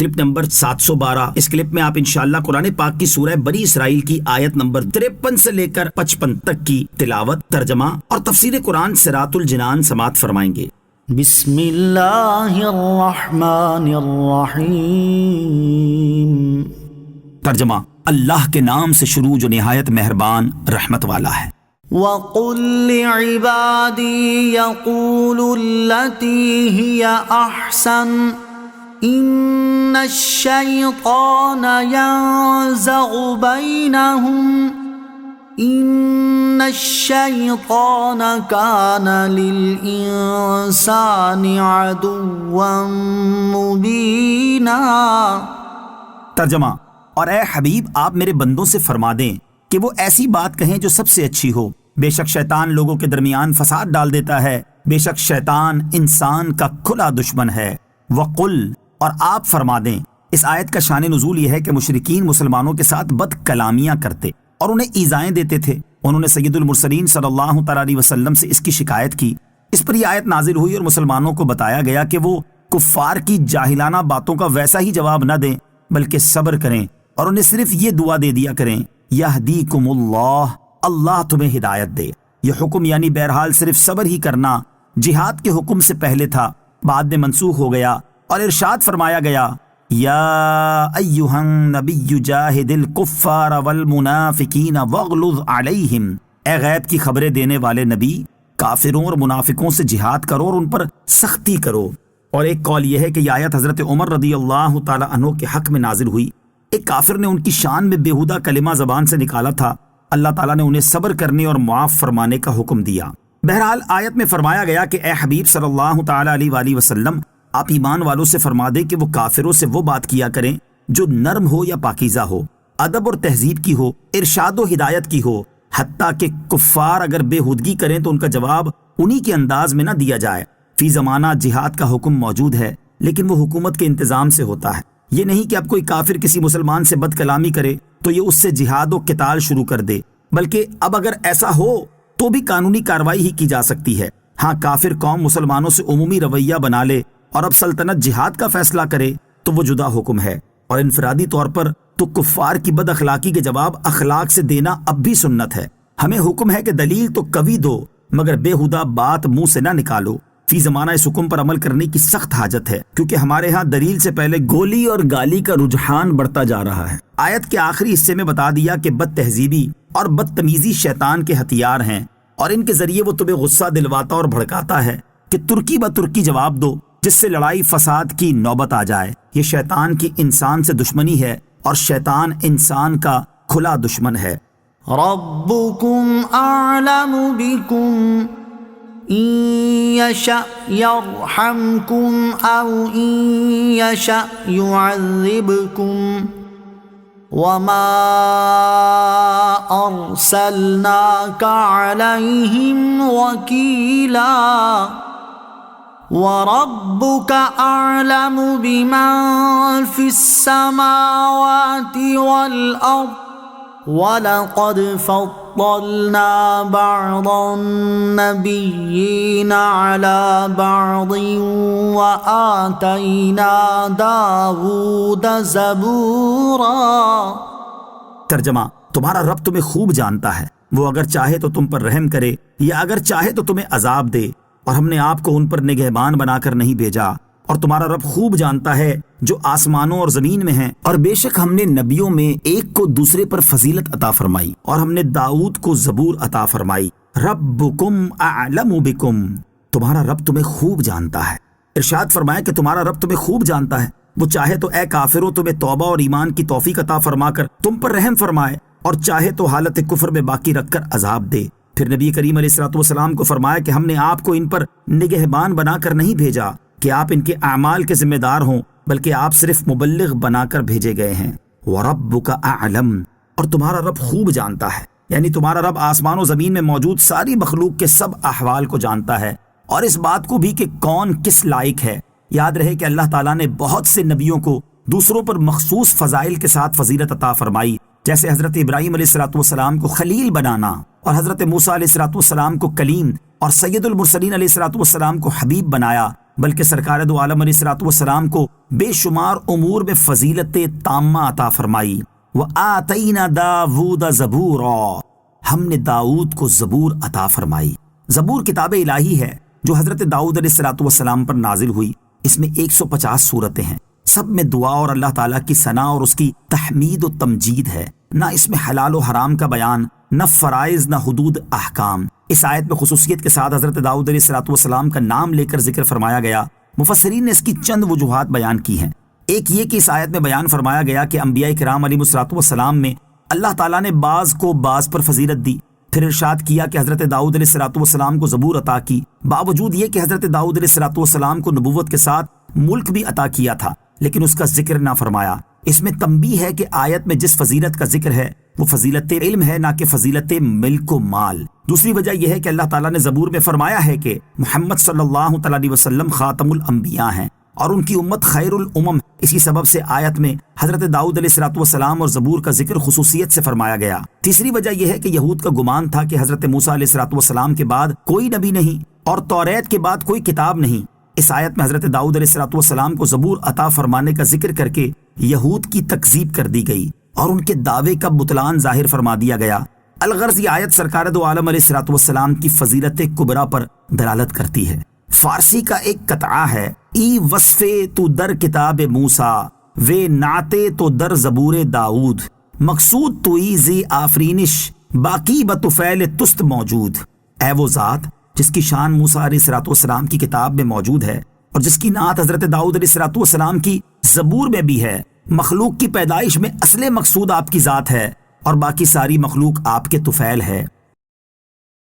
Clip number 712۔ اس clip میں آپ انشاءاللہ قرآن پاک کی سورہ بنی اسرائیل کی آیت نمبر 53 سے لے کر 55 تک کی تلاوت، ترجمہ اور تفسیر قرآن صراط الجنان سماعت فرمائیں گے۔ بسم اللہ الرحمن الرحیم۔ ترجمہ: اللہ کے نام سے شروع جو نہایت مہربان رحمت والا ہے۔ وَقُلْ لِعِبَادِي يَقُولُوا الَّتِي هِيَ أَحْسَنُ إِنَّ الشَّيْطَانَ يَنزَغُ بَيْنَهُمْ إِنَّ الشَّيْطَانَ كَانَ لِلْإِنسَانِ عَدُوًّا مُبِينًا۔ ترجمہ: اور اے حبیب آپ میرے بندوں سے فرما دیں کہ وہ ایسی بات کہیں جو سب سے اچھی ہو۔ بے شک شیطان لوگوں کے درمیان فساد ڈال دیتا ہے، بے شک شیطان انسان کا کھلا دشمن ہے۔ وقل، اور آپ فرما دیں۔ اس آیت کا شان نزول یہ ہے کہ مشرکین مسلمانوں کے ساتھ بد کلامیاں کرتے اور انہیں ایذائیں دیتے تھے۔ انہوں نے سید المرسلین صلی اللہ تعالی علیہ وسلم سے اس کی شکایت کی۔ اس پر یہ آیت نازل ہوئی اور مسلمانوں کو بتایا گیا کہ وہ کفار کی جاہلانہ باتوں کا ویسا ہی جواب نہ دیں بلکہ صبر کریں اور انہیں صرف یہ دعا دے دیا کریں، یہدیکم اللہ، اللہ تمہیں ہدایت دے۔ یہ حکم یعنی بہرحال صرف صبر ہی کرنا جہاد کے حکم سے پہلے تھا، بعد میں منسوخ ہو گیا اور ارشاد فرمایا گیا، یا ایھا النبی جاہد الکفار والمنافقین واغلظ علیہم۔ اے غیب کی خبریں دینے والے نبی، کافروں اور منافقوں سے جہاد کرو اور ان پر سختی کرو۔ اور ایک قول یہ ہے کہ یہ آیت حضرت عمر رضی اللہ تعالی عنہ کے حق میں نازل ہوئی۔ ایک کافر نے ان کی شان میں بےہودہ کلمہ زبان سے نکالا تھا، اللہ تعالیٰ نے انہیں صبر کرنے اور معاف فرمانے کا حکم دیا۔ بہرحال آیت میں فرمایا گیا کہ اے حبیب صلی اللہ تعالی علیہ وآلہ وسلم، آپ ایمان والوں سے فرما دیں کہ وہ کافروں سے وہ بات کیا کریں جو نرم ہو یا پاکیزہ ہو، ادب اور تہذیب کی ہو، ارشاد و ہدایت کی ہو، حتیٰ کہ کفار اگر بےہودگی کریں تو ان کا جواب انہی کے انداز میں نہ دیا جائے۔ فی زمانہ جہاد کا حکم موجود ہے، لیکن وہ حکومت کے انتظام سے ہوتا ہے۔ یہ نہیں کہ اب کوئی کافر کسی مسلمان سے بد کلامی کرے تو یہ اس سے جہاد و قتال شروع کر دے، بلکہ اب اگر ایسا ہو تو بھی قانونی کارروائی ہی کی جا سکتی ہے۔ ہاں، کافر قوم مسلمانوں سے عمومی رویہ بنا لے اور اب سلطنت جہاد کا فیصلہ کرے تو وہ جدا حکم ہے، اور انفرادی طور پر تو کفار کی بد اخلاقی کے جواب اخلاق سے دینا اب بھی سنت ہے۔ ہمیں حکم ہے کہ دلیل تو قوی دو مگر بےہودہ بات منہ سے نہ نکالو۔ فی زمانہ اس حکم پر عمل کرنے کی سخت حاجت ہے، کیونکہ ہمارے ہاں دلیل سے پہلے گولی اور گالی کا رجحان بڑھتا جا رہا ہے۔ آیت کے آخری حصے میں بتا دیا کہ بد تہذیبی اور بدتمیزی شیطان کے ہتھیار ہیں، اور ان کے ذریعے وہ تمہیں غصہ دلواتا اور بھڑکاتا ہے کہ ترکی بہ ترکی جواب دو، جس سے لڑائی فساد کی نوبت آ جائے۔ یہ شیطان کی انسان سے دشمنی ہے اور شیطان انسان کا کھلا دشمن ہے۔ ربکم اعلم بکم ان یشأ یرحمکم او ان یشأ یعذبکم وما ارسلناک علیہم وکیلا وَرَبُّكَ أَعْلَمُ بِمَن فِي السَّمَاوَاتِ وَالْأَرْضِ وَلَقَدْ فَضَّلْنَا بَعْضَ النَّبِيِّينَ عَلَى بَعْضٍ وَآتَيْنَا دَاوُودَ زَبُورًا۔ ترجمہ: تمہارا رب تمہیں خوب جانتا ہے، وہ اگر چاہے تو تم پر رحم کرے یا اگر چاہے تو تمہیں عذاب دے، اور ہم نے آپ کو ان پر نگہبان بنا کر نہیں بھیجا، اور تمہارا رب خوب جانتا ہے جو آسمانوں اور زمین میں ہیں۔ اور بے شک ہم نے نبیوں میں ایک کو دوسرے پر فضیلت عطا فرمائی، اور ہم نے داؤد کو زبور عطا فرمائی۔ ربکم اعلم بکم، تمہارا رب تمہیں خوب جانتا ہے۔ ارشاد فرمایا کہ تمہارا رب تمہیں خوب جانتا ہے، وہ چاہے تو اے کافروں تمہیں توبہ اور ایمان کی توفیق عطا فرما کر تم پر رحم فرمائے، اور چاہے تو حالت کفر میں باقی رکھ کر عذاب دے۔ پھر نبی کریم علیہ الصلوۃ والسلام کو فرمایا کہ ہم نے آپ کو ان پر نگہبان بنا کر نہیں بھیجا کہ آپ ان کے اعمال کے ذمہ دار ہوں، بلکہ آپ صرف مبلغ بنا کر بھیجے گئے ہیں۔ وَرَبُّكَ أَعْلَمُ، اور تمہارا رب خوب جانتا ہے، یعنی تمہارا رب آسمان و زمین میں موجود ساری مخلوق کے سب احوال کو جانتا ہے، اور اس بات کو بھی کہ کون کس لائق ہے۔ یاد رہے کہ اللہ تعالیٰ نے بہت سے نبیوں کو دوسروں پر مخصوص فضائل کے ساتھ فضیلت عطا فرمائی، جیسے حضرت ابراہیم علیہ الصلوۃ والسلام کو خلیل بنانا، اور حضرت موسیٰ علیہ الصلوۃ والسلام کو کلیم، اور سید المرسلین علیہ الصلوۃ والسلام کو حبیب بنایا، بلکہ سرکار دو عالم علیہ الصلوۃ والسلام کو بے شمار امور میں فضیلت تامہ عطا فرمائی۔ وَآتَيْنَا دَاوُودَ زَبُورًا، ہم نے داؤد کو زبور عطا فرمائی۔ زبور کتاب الہی ہے جو حضرت داؤد علیہ الصلوۃ والسلام پر نازل ہوئی۔ اس میں 150 سورتیں ہیں، سب میں دعا اور اللہ تعالیٰ کی ثنا اور اس کی تحمید و تمجید ہے۔ نہ اس میں حلال و حرام کا بیان، نہ فرائض، نہ حدود احکام۔ اس آیت میں خصوصیت کے ساتھ حضرت داؤد علیہ الصلوۃ والسلام کا نام لے کر ذکر فرمایا گیا۔ مفسرین نے اس کی چند وجوہات بیان کی ہیں۔ ایک یہ کہ اس آیت میں بیان فرمایا گیا کہ انبیاء کرام علیہ الصلوۃ والسلام میں اللہ تعالیٰ نے بعض کو بعض پر فضیلت دی۔ پھر ارشاد کیا کہ حضرت داؤد علیہ الصلوۃ والسلام کو زبور عطا کی، باوجود یہ کہ حضرت داؤد علیہ الصلوۃ والسلام کو نبوت کے ساتھ ملک بھی عطا کیا تھا، لیکن اس کا ذکر نہ فرمایا۔ اس میں تنبیہ ہے کہ آیت میں جس فضیلت کا ذکر ہے وہ فضیلت علم ہے، نہ کہ فضیلت ملک و مال۔ دوسری وجہ یہ ہے کہ اللہ تعالیٰ نے زبور میں فرمایا ہے کہ محمد صلی اللہ تعالیٰ علیہ وسلم خاتم الانبیاء ہیں اور ان کی امت خیر الامم۔ اسی سبب سے آیت میں حضرت داؤد علیہ الصلوۃ والسلام اور زبور کا ذکر خصوصیت سے فرمایا گیا۔ تیسری وجہ یہ ہے کہ یہود کا گمان تھا کہ حضرت موسیٰ علیہ الصلوۃ والسلام کے بعد کوئی نبی نہیں اور توریت کے بعد کوئی کتاب نہیں۔ اس آیت میں حضرت داؤد علیہ الصلوۃ والسلام کو زبور عطا فرمانے کا ذکر کر کے یہود کی تکذیب کر دی گئی اور ان کے دعوے کا بطلان ظاہر فرما دیا گیا۔ الغرض یہ آیت سرکار دو عالم علیہ الصلوۃ والسلام کی فضیلت کبریٰ پر دلالت کرتی ہے۔ فارسی کا ایک قطعہ ہے، ای وصف تو در کتاب موسیٰ وے نعتے تو در زبور داؤد، مقصود تو ای زی آفرینش باقی بطفیل تست موجود۔ اے وہ ذات جس کی شان موسیٰ علیہ الصلوۃ والسلام کی کتاب میں موجود ہے اور جس کی نعت حضرت داؤد علیہ الصلوۃ والسلام کی زبور میں بھی ہے، مخلوق کی پیدائش میں اصل مقصود آپ کی ذات ہے اور باقی ساری مخلوق آپ کے طفیل ہے۔